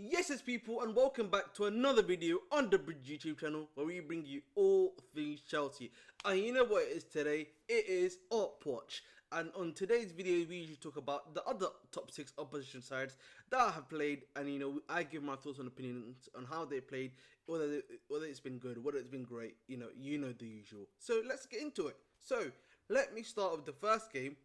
Yes, people, and welcome back to another video on the Bridge YouTube channel where we bring you all things Chelsea. And you know what it is today? It is Up Watch. And on today's video, we usually talk about the other top 6 opposition sides that have played, and I give my thoughts and opinions on how they played, whether it's been good, whether it's been great. You know the usual. So let's get into it. So let me start with the first game,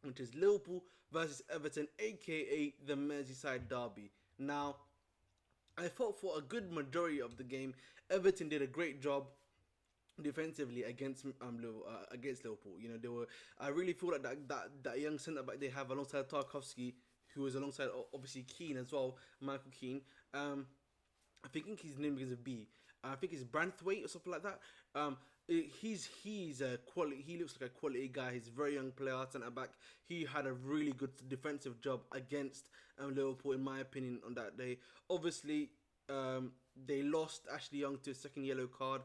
which is Liverpool versus Everton, aka the Merseyside derby. Now, I thought for a good majority of the game, Everton did a great job defensively against Liverpool. They were. I really feel like that young centre back they have alongside Tarkovsky, who is alongside obviously Keane as well, Michael Keane. I think his name begins with B. I think it's Branthwaite or something like that. He's a quality. He looks like a quality guy. He's a very young player, centre back. He had a really good defensive job against Liverpool, in my opinion, on that day. Obviously, they lost Ashley Young to a second yellow card,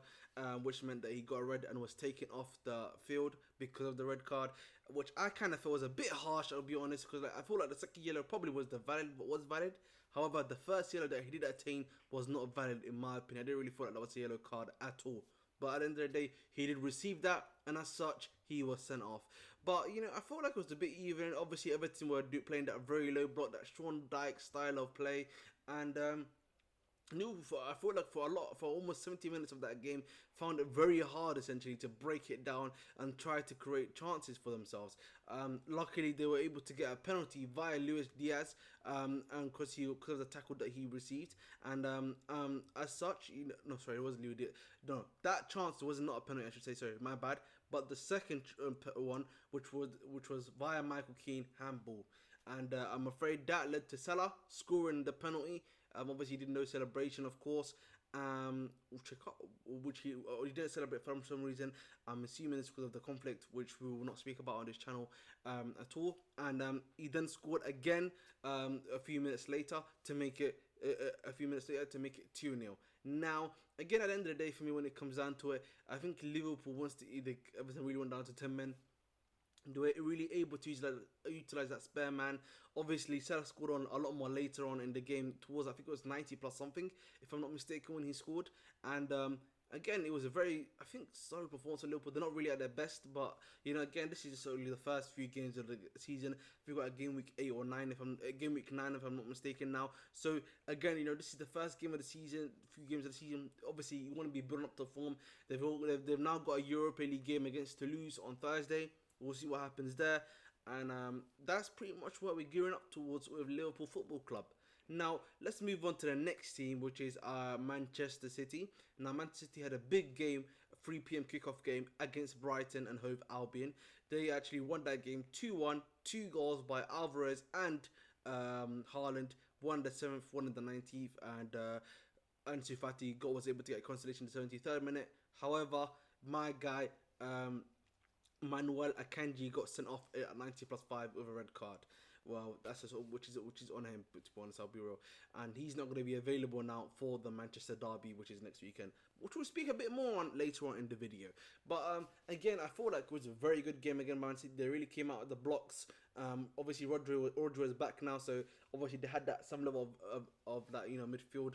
which meant that he got a red and was taken off the field because of the red card, which I kind of felt was a bit harsh. I'll be honest, because I feel like the second yellow probably was valid. However, the first yellow that he did attain was not valid in my opinion. I didn't really feel like that was a yellow card at all. But at the end of the day, he did receive that, and as such, he was sent off. But, I felt like it was a bit even. Obviously, Everton were playing that very low block, that Sean Dyche style of play. And I feel like for almost 70 minutes of that game, found it very hard essentially to break it down and try to create chances for themselves. Luckily, they were able to get a penalty via Luis Diaz, and because of the tackle that he received, and as such, no, sorry, it wasn't Luis Diaz. No, that chance was not a penalty. I should say, sorry, my bad. But the second one, which was via Michael Keane handball. And I'm afraid that led to Salah scoring the penalty. Obviously, he did no celebration, of course, which he didn't celebrate for some reason. I'm assuming it's because of the conflict, which we will not speak about on this channel at all. And he then scored again a few minutes later to make it 2-0. Now, again, at the end of the day, for me, when it comes down to it, I think Liverpool wants to everything really went down to 10 men. They were really able to utilize that spare man. Obviously, Salah scored on a lot more later on in the game, towards, I think it was 90 plus something, if I'm not mistaken, when he scored. And again, it was a very, I think, solid performance of Liverpool. They're not really at their best, but again, this is just only the first few games of the season. We've got a game week 8 or 9, game week 9, if I'm not mistaken now. So again, this is the first game of the season, few games of the season. Obviously, you want to be building up to form. They've now got a Europa League game against Toulouse on Thursday. We'll see what happens there. And that's pretty much what we're gearing up towards with Liverpool Football Club. Now, let's move on to the next team, which is Manchester City. Now, Manchester City had a big game, a 3 p.m. kickoff game against Brighton and Hove Albion. They actually won that game 2-1, 2 goals by Alvarez and Haaland, one the 7th, one in the 19th, and Ansu Fati was able to get a consolation in the 73rd minute. However, my guy, Manuel Akanji, got sent off at 90 plus 5 with a red card. Well, that's just, which is on him, to be honest, I'll be real. And he's not going to be available now for the Manchester derby, which is next weekend, which we'll speak a bit more on later on in the video. But again, I feel like it was a very good game again. Man City, they really came out of the blocks. Obviously, Rodri is back now, so obviously they had that some level of that midfield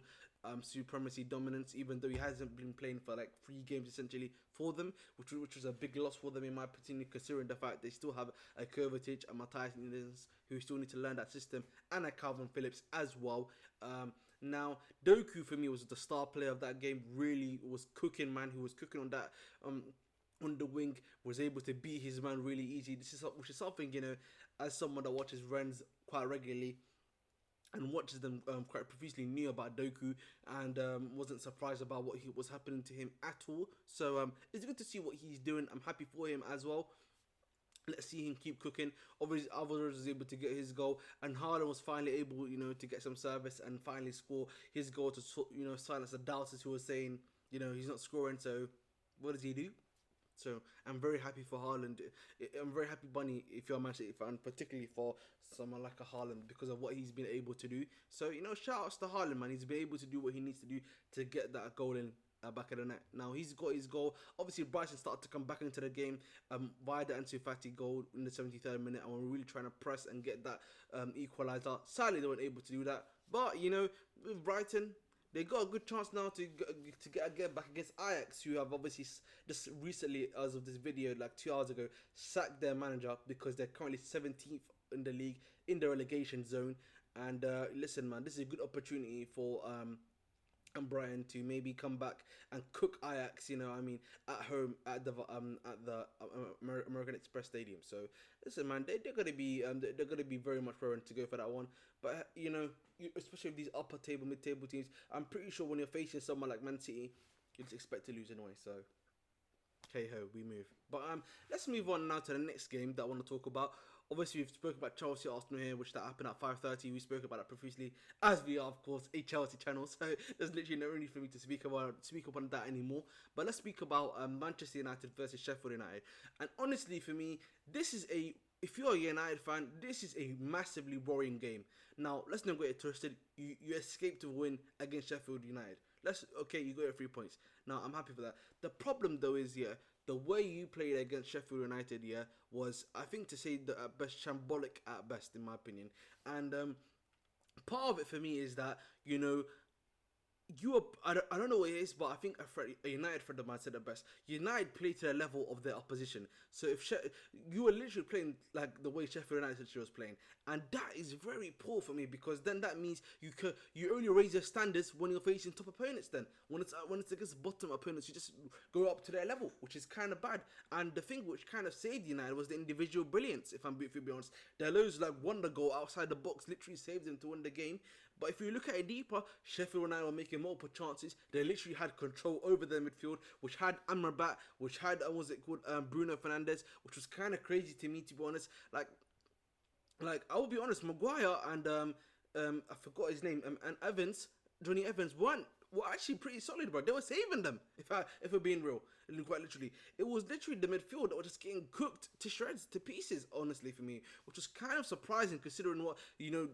supremacy dominance, even though he hasn't been playing for like 3 games essentially for them, which was a big loss for them in my opinion, considering the fact they still have a Kovacic and Matthias Nunes who still need to learn that system, and a Calvin Phillips as well. Now, Doku for me was the star player of that game. Really was cooking, man. He was cooking on that. On the wing, was able to beat his man really easy. Which is something, as someone that watches Rennes quite regularly and watches them quite profusely, knew about Doku, and wasn't surprised about what was happening to him at all. So it's good to see what he's doing. I'm happy for him as well. Let's see him keep cooking. Obviously, Alvarez was able to get his goal, and Haaland was finally able, to get some service and finally score his goal to, silence the doubters who were saying, he's not scoring. So what does he do? So I'm very happy for Haaland. I'm very happy, Bunny, if you're a Manchester City fan, particularly for someone like a Haaland, because of what he's been able to do. So shout outs to Haaland, man. He's been able to do what he needs to do to get that goal in back of the net. Now he's got his goal. Obviously, Brighton started to come back into the game via the Ansu Fati goal in the 73rd minute, and we're really trying to press and get that equaliser. Sadly, they weren't able to do that. But you know, with Brighton, they got a good chance now to get back against Ajax, who have obviously just recently, as of this video, like 2 hours ago, sacked their manager because they're currently 17th in the league in the relegation zone. And listen, man, this is a good opportunity for and Brighton to maybe come back and cook Ajax, you know, I mean, at home at the American Express Stadium. So listen, man, they're gonna be very much raring to go for that one. But you know, especially with these upper table, mid table teams, I'm pretty sure when you're facing someone like Man City, you just expect to lose anyway. So hey ho, we move. But let's move on now to the next game that I want to talk about. Obviously, we've spoken about Chelsea Arsenal here, which that happened at 5:30. We spoke about that profusely, as we are, of course, a Chelsea channel. So there's literally no need for me to speak upon that anymore. But let's speak about Manchester United versus Sheffield United. And honestly, for me, if you're a United fan, this is a massively worrying game. Now, let's not get it twisted. You escaped to win against Sheffield United. You got your 3 points. Now, I'm happy for that. The problem, though, is, the way you played against Sheffield United, was, I think, to say the at best, shambolic at best, in my opinion. And part of it for me is that, you know, I don't know what it is, but I think a United friend of mine said it best. United play to the level of their opposition. So if you were literally playing like the way Sheffield United was playing, and that is very poor for me, because then that means you only raise your standards when you're facing top opponents. Then when it's against bottom opponents, you just go up to their level, which is kind of bad. And the thing which kind of saved United was the individual brilliance. If you be honest, Dalot's like wonder goal outside the box literally saved them to win the game. But if you look at it deeper, Sheffield United were making multiple chances. They literally had control over their midfield, which had Amrabat, which had Bruno Fernandes, which was kind of crazy to me, to be honest. Like I will be honest, Maguire and I forgot his name, and Johnny Evans were actually pretty solid, bro. They were saving them. If we're being real, quite literally, it was literally the midfield that was just getting cooked to shreds, to pieces. Honestly, for me, which was kind of surprising considering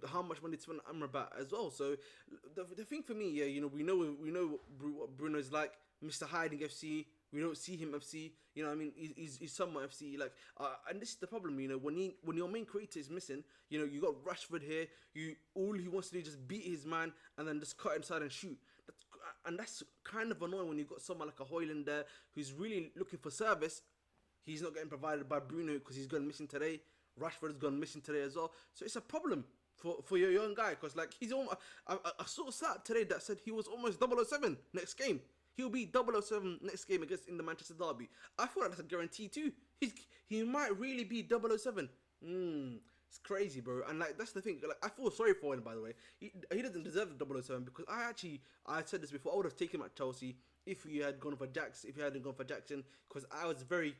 how much money to spend on Amrabat as well. So the thing for me, we know what Bruno's like, Mr. Hiding FC. We don't see him FC. You know what I mean? He's somewhat FC. And this is the problem. When your main creator is missing, you got Rashford here. All he wants to do is just beat his man and then just cut inside and shoot. That's kind of annoying when you've got someone like a Højlund there who's really looking for service. He's not getting provided by Bruno because he's gone missing today. Rashford's gone missing today as well. So it's a problem for your young guy, because he's almost. I saw a stat today that said he was almost 007 next game. He'll be 007 next game in the Manchester derby. I thought that's a guarantee too. He might really be 007. It's crazy, bro. And that's the thing. I feel sorry for him, by the way. He doesn't deserve the 007, because I said this before. I would have taken him at Chelsea if you hadn't gone for Jackson, because I was very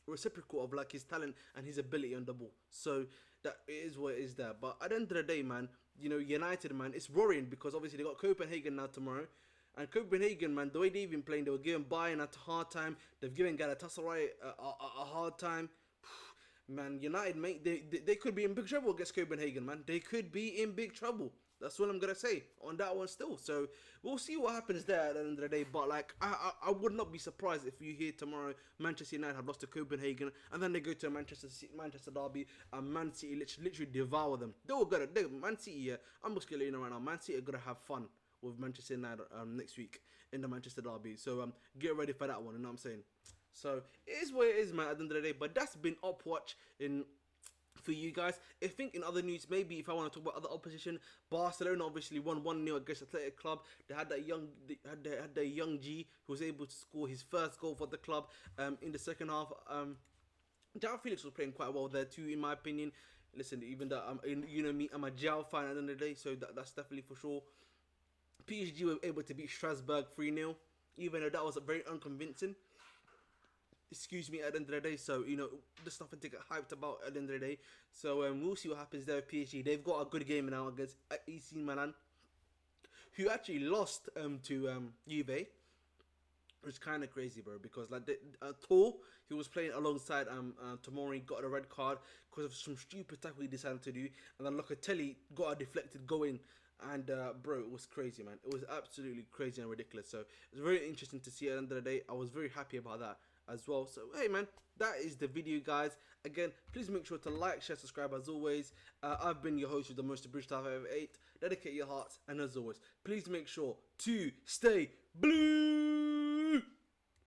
reciprocal of his talent and his ability on the ball. So that is what it is there. But at the end of the day, man, United, man, it's worrying, because obviously they got Copenhagen now tomorrow. And Copenhagen, man, the way they've been playing, they were giving Bayern a hard time. They've given Galatasaray a hard time. Man, United, mate, they could be in big trouble against Copenhagen, man. They could be in big trouble. That's what I'm going to say on that one still. So we'll see what happens there at the end of the day. But I would not be surprised if you hear tomorrow Manchester United have lost to Copenhagen, and then they go to a Manchester derby and Man City literally devour them. Man City, I'm just going to let you know right now, Man City are going to have fun with Manchester United next week in the Manchester derby. So get ready for that one, you know what I'm saying? So it is what it is, man, at the end of the day. But that's been Upwatch for you guys. I think in other news, maybe if I want to talk about other opposition, Barcelona obviously won 1-0 against Athletic Club. They had that young G who was able to score his first goal for the club in the second half. João Felix was playing quite well there too, in my opinion. Listen, even though me, I'm a João fan at the end of the day, so that's definitely for sure. PSG were able to beat Strasbourg 3-0, even though that was very unconvincing. Excuse me, at the end of the day. So, there's nothing to get hyped about at the end of the day. So, we'll see what happens there with PSG. They've got a good game now against AC Milan, who actually lost to Juve. It's kind of crazy, bro, because like Tor, he was playing alongside Tomori, got a red card because of some stupid tackle he decided to do, and then Locatelli got a deflected going, and bro, it was crazy, man. It was absolutely crazy and ridiculous. So it was very interesting to see at the end of the day. I was very happy about that as well. So hey, man, that is the video, guys. Again, please make sure to like, share, subscribe as always. I've been your host with the most British stuff I've ever ate. Dedicate your hearts, and as always, please make sure to stay blue.